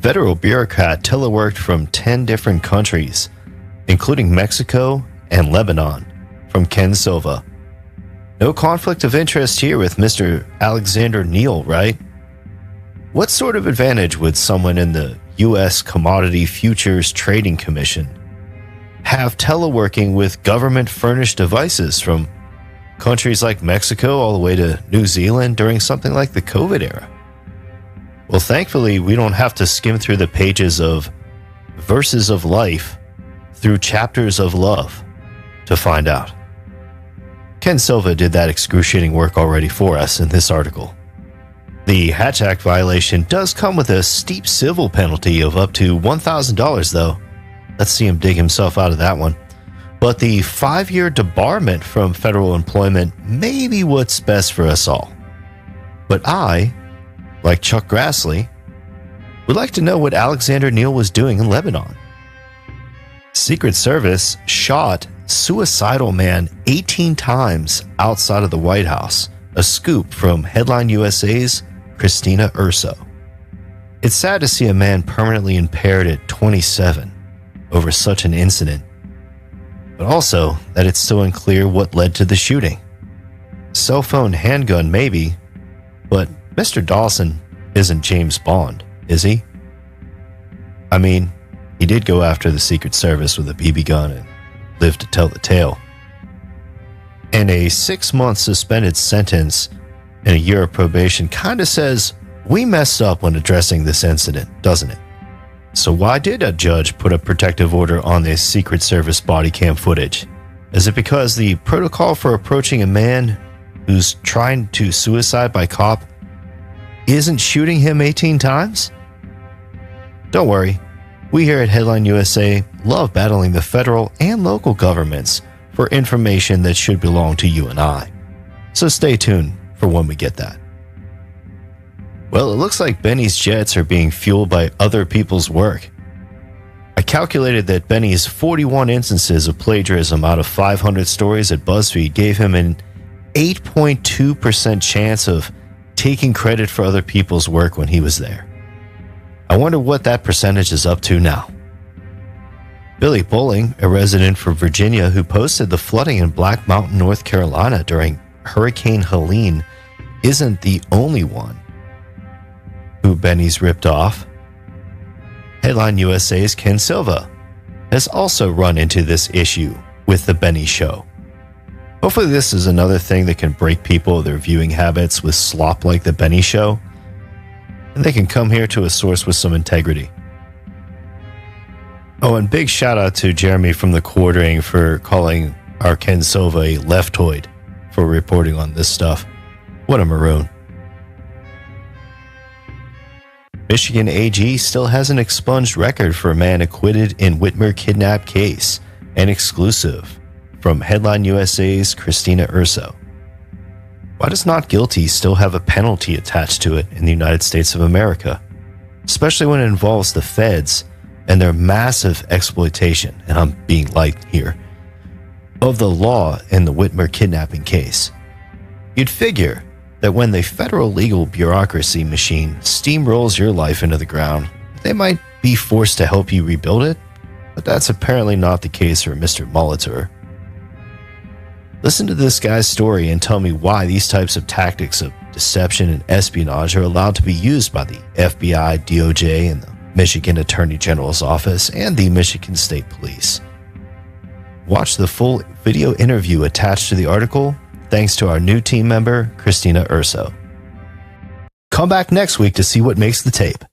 federal bureaucrat teleworked from 10 different countries, including Mexico and Lebanon, from Ken Silva. No conflict of interest here with Mr. Alexander Neal, right? What sort of advantage would someone in the U.S. Commodity Futures Trading Commission have teleworking with government-furnished devices from countries like Mexico all the way to New Zealand during something like the COVID era? Well, thankfully, we don't have to skim through the pages of Verses of Life through Chapters of Love to find out. Ken Silva did that excruciating work already for us in this article. The Hatch Act violation does come with a steep civil penalty of up to $1,000, though. Let's see him dig himself out of that one. But the 5-year debarment from federal employment may be what's best for us all. But I, like Chuck Grassley, would like to know what Alexander Neal was doing in Lebanon. Secret Service shot suicidal man 18 times outside of the White House. A scoop from Headline USA's Christina Urso. It's sad to see a man permanently impaired at 27 over such an incident, but also that it's still unclear what led to the shooting. Cell phone handgun maybe, but Mr. Dawson isn't James Bond, is he? I mean, he did go after the Secret Service with a BB gun and lived to tell the tale. And a 6-month suspended sentence and a year of probation kind of says we messed up when addressing this incident, doesn't it? So why did a judge put a protective order on this Secret Service body cam footage? Is it because the protocol for approaching a man who's trying to suicide by cop isn't shooting him 18 times? Don't worry, we here at Headline USA love battling the federal and local governments for information that should belong to you and I. So stay tuned for when we get that. Well, it looks like Benny's jets are being fueled by other people's work. I calculated that Benny's 41 instances of plagiarism out of 500 stories at BuzzFeed gave him an 8.2% chance of taking credit for other people's work when he was there. I wonder what that percentage is up to now. Billy Bowling, a resident from Virginia who posted the flooding in Black Mountain, North Carolina during Hurricane Helene, isn't the only one who Benny's ripped off. Headline USA's Ken Silva has also run into this issue with The Benny Show. Hopefully this is another thing that can break people of their viewing habits with slop like The Benny Show, and they can come here to a source with some integrity. Oh, and big shout out to Jeremy from The Quartering for calling our Ken Silva a leftoid for reporting on this stuff. What a maroon. Michigan AG still has an expunged record for a man acquitted in Whitmer kidnap case. An exclusive from Headline USA's Christina Urso. Why does not guilty still have a penalty attached to it in the United States of America? Especially when it involves the feds and their massive exploitation, and I'm being light here, of the law in the Whitmer kidnapping case. You'd figure that when the federal legal bureaucracy machine steamrolls your life into the ground, they might be forced to help you rebuild it, but that's apparently not the case for Mr. Molitor. Listen to this guy's story and tell me why these types of tactics of deception and espionage are allowed to be used by the FBI, DOJ, and the Michigan Attorney General's Office and the Michigan State Police. Watch the full video interview attached to the article thanks to our new team member, Christina Urso. Come back next week to see what makes the tape.